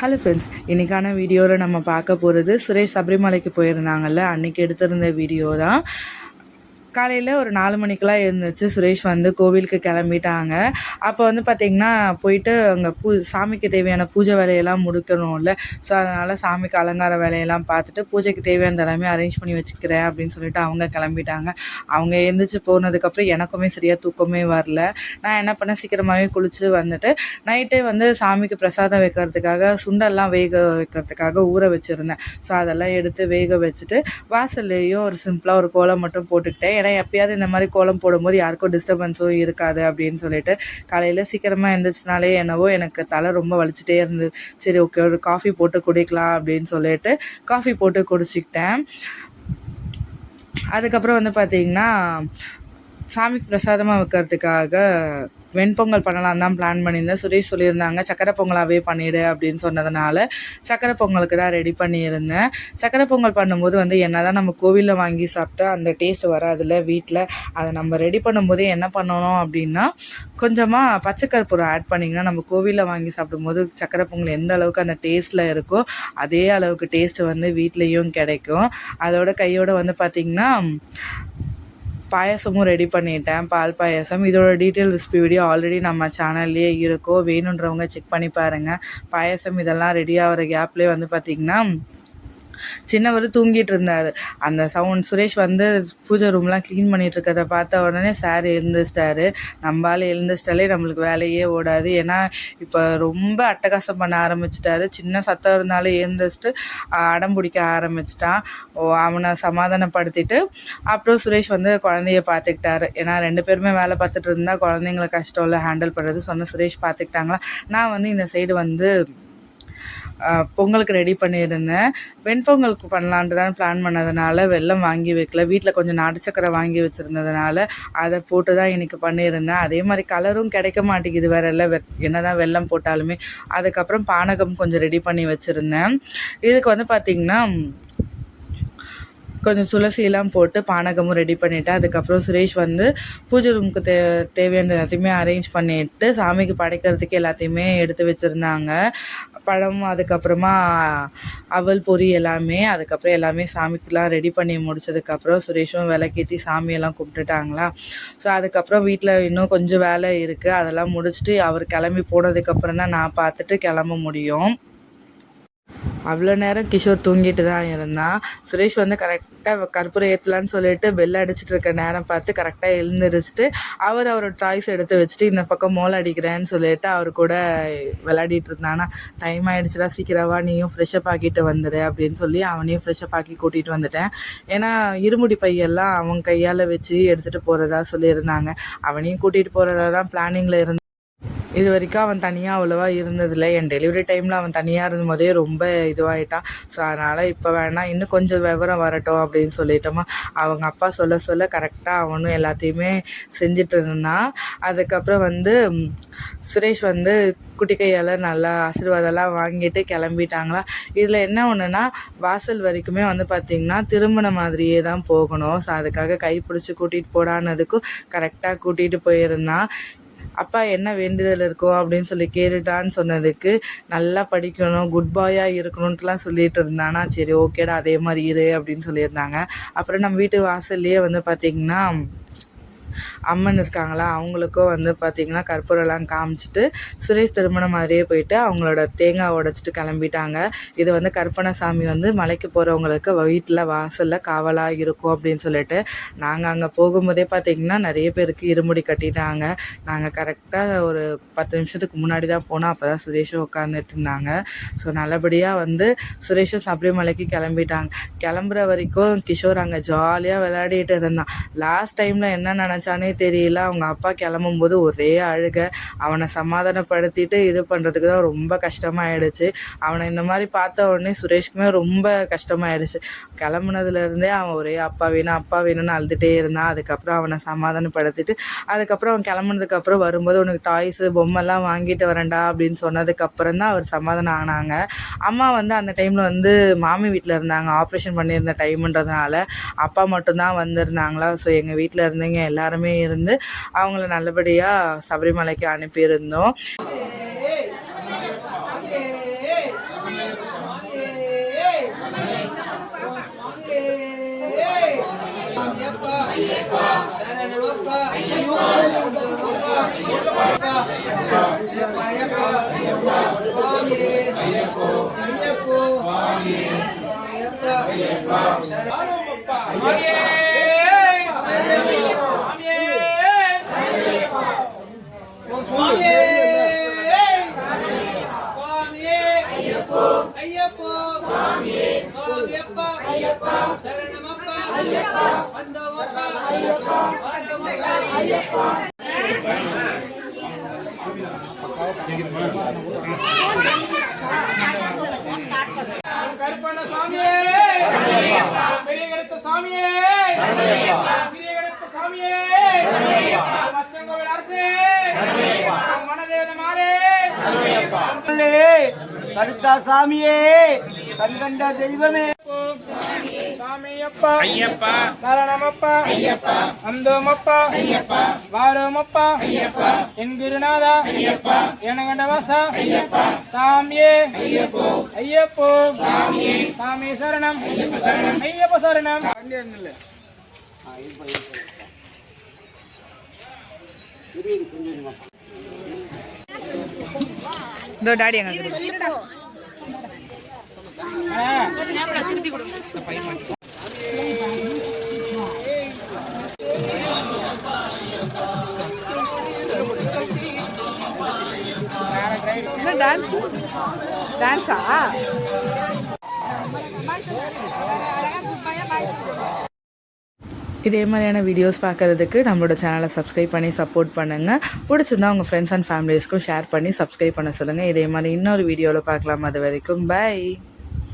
Hello friends, இன்றைக்கான வீடியோவில் நம்ம பார்க்க போகிறது சுரேஷ் சபரிமலைக்கு போயிருந்தாங்கல்ல, அன்றைக்கி எடுத்திருந்த வீடியோ தான். காலையில் ஒரு 4 மணிக்கெலாம் எழுந்துச்சு சுரேஷ் வந்து கோவிலுக்கு கிளம்பிட்டாங்க. அப்போ வந்து பார்த்திங்கன்னா போயிட்டு அங்கே சாமிக்கு தேவையான பூஜை வேலையெல்லாம் முடிக்கணும்ல. ஸோ அதனால் சாமிக்கு அலங்கார வேலையெல்லாம் பார்த்துட்டு பூஜைக்கு தேவையான எல்லாமே அரேஞ்ச் பண்ணி வச்சுக்கிறேன் அப்படின்னு சொல்லிட்டு அவங்க கிளம்பிட்டாங்க. அவங்க எழுந்திரிச்சு போனதுக்கப்புறம் எனக்குமே சரியாக தூக்கமே வரல. நான் என்ன பண்ணேன், சீக்கிரமாகவே குளிச்சு வந்துட்டு நைட்டே வந்து சாமிக்கு பிரசாதம் வைக்கிறதுக்காக சுண்டெல்லாம் வேக வைக்கிறதுக்காக ஊற வச்சுருந்தேன். ஸோ அதெல்லாம் எடுத்து வேக வச்சுட்டு வாசல்லையும் ஒரு சிம்பிளாக ஒரு கோலம் மட்டும் போட்டுக்கிட்டேன். ஏன்னா எப்பயாவது இந்த மாதிரி கோலம் போடும்போது யாருக்கும் டிஸ்டர்பன்ஸும் இருக்காது அப்படின்னு சொல்லிட்டு காலையில் சீக்கிரமாக எழுந்திரிச்சனாலே என்னவோ எனக்கு தலை ரொம்ப வலிச்சுட்டே இருந்தது. சரி ஓகே, ஒரு காஃபி போட்டு குடிக்கலாம் அப்படின்னு சொல்லிட்டு காஃபி போட்டு குடிச்சிக்கிட்டேன். அதுக்கப்புறம் வந்து பார்த்திங்கன்னா சாமிக்கு பிரசாதமாக வைக்கிறதுக்காக வெண்பொங்கல் பண்ணலாம் தான் பிளான் பண்ணியிருந்தேன். சுரேஷ் சொல்லியிருந்தாங்க சக்கரை பொங்கலாகவே பண்ணிவிடு அப்படின்னு சொன்னதுனால சக்கரை பொங்கலுக்கு தான் ரெடி பண்ணியிருந்தேன். சக்கரை பொங்கல் பண்ணும்போது வந்து என்ன தான் நம்ம கோவிலில் வாங்கி சாப்பிட்டா அந்த டேஸ்ட் வராதில்ல வீட்டில். அதை நம்ம ரெடி பண்ணும்போதே என்ன பண்ணணும் அப்படின்னா, கொஞ்சமாக பச்சை கற்பூரம் ஆட் பண்ணிங்கன்னா நம்ம கோவிலில் வாங்கி சாப்பிடும்போது சக்கரை பொங்கல் எந்த அளவுக்கு அந்த டேஸ்ட்டில் இருக்கோ அதே அளவுக்கு டேஸ்ட்டு வந்து வீட்லேயும் கிடைக்கும். அதோட கையோடு வந்து பார்த்திங்கன்னா பாயசமும் ரெடி பண்ணிட்டேன், பால் பாயசம். இதோட டீட்டெயில் ரெசிபி வீடியோ ஆல்ரெடி நம்ம சேனல்லையே இருக்கும், வேணுன்றவங்க செக் பண்ணி பாருங்கள். பாயசம் இதெல்லாம் ரெடி ஆகிற கேப்லேயே வந்து பார்த்திங்கன்னா சின்னவர் தூங்கிட்டு இருந்தார். அந்த சவுண்ட் சுரேஷ் வந்து பூஜை ரூம்லாம் க்ளீன் பண்ணிகிட்டு இருக்கிறத பார்த்த உடனே சார் எழுந்திரிச்சிட்டாரு. நம்மளால் எழுந்திரிச்சிட்டாலே நம்மளுக்கு வேலையே ஓடாது. ஏன்னா இப்போ ரொம்ப அட்டகாசம் பண்ண ஆரம்பிச்சிட்டாரு. சின்ன சத்தம் இருந்தாலும் எழுந்திரிச்சிட்டு அடம் பிடிக்க ஆரம்பிச்சிட்டான். அவனை சமாதானப்படுத்திட்டு அப்புறம் சுரேஷ் வந்து குழந்தைய பார்த்துக்கிட்டாரு. ஏன்னா 2 பேருமே வேலை பார்த்துட்டு இருந்தால் குழந்தைங்கள கஷ்டம் இல்லை ஹேண்டில் பண்ணுறது. சொன்ன சுரேஷ் பார்த்துக்கிட்டாங்களா. நான் வந்து இந்த சைடு வந்து பொங்கலுக்கு ரெடி பண்ணியிருந்தேன். வெண்பொங்கலுக்கு பண்ணலான்ட்டு தான் பிளான் பண்ணதுனால வெல்லம் வாங்கி வைக்கல. வீட்டில் கொஞ்சம் நாட்டு சக்கரை வாங்கி வச்சுருந்ததுனால அதை போட்டு தான் இன்றைக்கி பண்ணியிருந்தேன். அதே மாதிரி கலரும் கிடைக்க மாட்டேங்குது வேறு இல்லை, என்ன தான் வெல்லம் போட்டாலுமே. அதுக்கப்புறம் பானகம் கொஞ்சம் ரெடி பண்ணி வச்சுருந்தேன். இதுக்கு வந்து பார்த்திங்கன்னா கொஞ்சம் துளசியெல்லாம் போட்டு பானகமும் ரெடி பண்ணிவிட்டேன். அதுக்கப்புறம் சுரேஷ் வந்து பூஜை ரூமுக்கு தேவையான எல்லாத்தையுமே அரேஞ்ச் பண்ணிவிட்டு சாமிக்கு படைக்கிறதுக்கு எல்லாத்தையுமே எடுத்து வச்சுருந்தாங்க. பழம், அதுக்கப்புறமா அவல் பொரி எல்லாமே. அதுக்கப்புறம் எல்லாமே சாமிக்கெலாம் ரெடி பண்ணி முடிச்சதுக்கப்புறம் சுரேஷும் விளக்கேற்றி சாமியெல்லாம் கும்பிட்டுட்டாங்களா. ஸோ அதுக்கப்புறம் வீட்டில் இன்னும் கொஞ்சம் வேலை இருக்குது. அதெல்லாம் முடிச்சுட்டு அவர் கிளம்பி போனதுக்கப்புறம் தான் நான் பார்த்துட்டு கிளம்ப முடியும். அவ்வளோ நேரம் கிஷோர் தூங்கிட்டு தான் இருந்தான். சுரேஷ் வந்து கரெக்டாக கற்பூரம் ஏற்றலான்னு சொல்லிட்டு பெல் அடிச்சுட்டு இருக்க நேரம் பார்த்து கரெக்டாக எழுந்திரிச்சிட்டு அவரோட டாய்ஸ் எடுத்து வச்சுட்டு இந்த பக்கம் மோல் அடிக்கிறேன்னு சொல்லிட்டு அவர் கூட விளையாடிட்டு இருந்தானா. டைம் ஆகிடுச்சுடா, சீக்கிரவா நீயும் ஃப்ரெஷ்ஷப் ஆக்கிட்டு வந்துடு அப்படின்னு சொல்லி அவனையும் ஃப்ரெஷ்ஷப் ஆக்கி கூட்டிகிட்டு வந்துட்டேன். ஏன்னா இருமுடி பையெல்லாம் அவன் கையால் வச்சு எடுத்துகிட்டு போகிறதா சொல்லியிருந்தாங்க. அவனையும் கூட்டிகிட்டு போகிறதா தான் பிளானிங்கில் இருந்து. இது வரைக்கும் அவன் தனியாக அவ்வளோவா இருந்ததில்லை. என் டெலிவரி டைமில் அவன் தனியாக இருந்தபோதே ரொம்ப இதுவாகிட்டான். ஸோ அதனால் இப்போ வேணால் இன்னும் கொஞ்சம் விவரம் வரட்டும் அப்படின்னு சொல்லிட்டோமா. அவங்க அப்பா சொல்ல சொல்ல கரெக்டாக அவனும் எல்லாத்தையுமே செஞ்சிட்டு இருந்தான். அதுக்கப்புறம் வந்து சுரேஷ் வந்து குட்டி கையால் நல்லா ஆசீர்வாதம்லாம் வாங்கிட்டு கிளம்பிட்டாங்களா. இதில் என்ன ஒன்றுனா வாசல் வரைக்குமே வந்து பார்த்திங்கன்னா திருமண மாதிரியே தான் போகணும். ஸோ அதுக்காக கைப்பிடிச்சி கூட்டிகிட்டு போடானதுக்கும் கரெக்டாக கூட்டிகிட்டு போயிருந்தான். அப்பா என்ன வேண்டுதல் இருக்கும் அப்படின்னு சொல்லி கேட்டுட்டான்னு சொன்னதுக்கு நல்லா படிக்கணும், குட் பாயாக இருக்கணுன்ட்டுலாம் சொல்லிட்டு இருந்தானா. சரி ஓகேடா, அதே மாதிரி இரு அப்படின்னு சொல்லியிருந்தாங்க. அப்புறம் நம்ம வீட்டு வாசல்லையே வந்து பார்த்திங்கன்னா அம்மன் இருக்காங்களா, அவங்களுக்கும் வந்து பார்த்திங்கன்னா கற்பூரம்லாம் காமிச்சிட்டு சுரேஷ் திருமணம் மாதிரியே போயிட்டு அவங்களோட தேங்காய் உடைச்சிட்டு கிளம்பிட்டாங்க. இது வந்து கற்பனசாமி வந்து மலைக்கு போகிறவங்களுக்கு வீட்டில் வாசலில் காவலாக இருக்கும் அப்படின்னு சொல்லிட்டு நாங்கள் அங்கே போகும்போதே பார்த்திங்கன்னா நிறைய பேருக்கு இருமுடி கட்டிட்டாங்க. நாங்கள் கரெக்டாக ஒரு 10 நிமிஷத்துக்கு முன்னாடி தான் போனோம். அப்போ தான் சுரேஷும் உட்காந்துட்டு இருந்தாங்க. ஸோ நல்லபடியாக வந்து சுரேஷும் சபரிமலைக்கு கிளம்பிட்டாங்க. கிளம்புற வரைக்கும் கிஷோர் அங்கே ஜாலியாக விளையாடிட்டு இருந்தான். லாஸ்ட் டைமில் என்ன நினச்சானே தெரியல. அவங்க அப்பா கிளம்பும்போது ஒரே அழுகை. அவனை சமாதானப்படுத்திட்டு இது பண்ணுறதுக்கு தான் ரொம்ப கஷ்டமாயிடுச்சு. அவனை இந்த மாதிரி பார்த்த உடனே சுரேஷ்க்குமே ரொம்ப கஷ்டமாயிடுச்சு. கிளம்புனதுலேருந்தே அவன் ஒரே அப்பா வேணும்னு அழுதுகிட்டே இருந்தான். அதுக்கப்புறம் அவனை சமாதானப்படுத்திட்டு அதுக்கப்புறம் அவன் கிளம்புனதுக்கப்புறம் வரும்போது உனக்கு டாய்ஸு பொம்மைலாம் வாங்கிட்டு வரேன்டா அப்படின்னு சொன்னதுக்கப்புறம் தான் அவர் சமாதானம் ஆனாங்க. அம்மா வந்து அந்த டைமில் வந்து மாமி வீட்டில் இருந்தாங்க, ஆப்ரேஷன் பண்ணியிருந்த டைமுன்றதுனால அப்பா மட்டும்தான் வந்திருந்தாங்களா. ஸோ எங்கள் வீட்டில் இருந்தவங்க எல்லாருமே இருந்து அவங்கள நல்லபடியாக சபரிமலைக்கு அனுப்பியிருந்தோம். கருப்பண்ண சாமியே பெரிய கருத்த சாமியே சிறிய கருத்த சாமியே மச்சங்கோவில் அரசே மனதேவத மாறே கருத்தா சாமியே கண்கண்ட தெய்வமே சாமியப்பா ஐயப்பா சரணமப்பா ஐயப்பா அந்தோமப்பா ஐயப்பா வாரோமப்பா ஐயப்பா என் குருநாதா ஐயப்பா எனகண்ட வாசா ஐயப்பா சாமியே ஐயப்போ ஐயப்போ சாமியே சாமி சரணம் ஐயப்ப சரணம் இதோ டாடி அங்கே என்ன டான்ஸ் டான்ஸா இதே மாதிரியான வீடியோஸ் பார்க்குறதுக்கு நம்மளோட சேனலை சப்ஸ்கிரைப் பண்ணி சப்போர்ட் பண்ணுங்கள். பிடிச்சிருந்தா உங்கள் ஃப்ரெண்ட்ஸ் அண்ட் ஃபேமிலிஸ்க்கும் ஷேர் பண்ணி சப்ஸ்கிரைப் பண்ண சொல்லுங்கள். இதே மாதிரி இன்னொரு வீடியோவில் பார்க்கலாம். அது வரைக்கும் பை.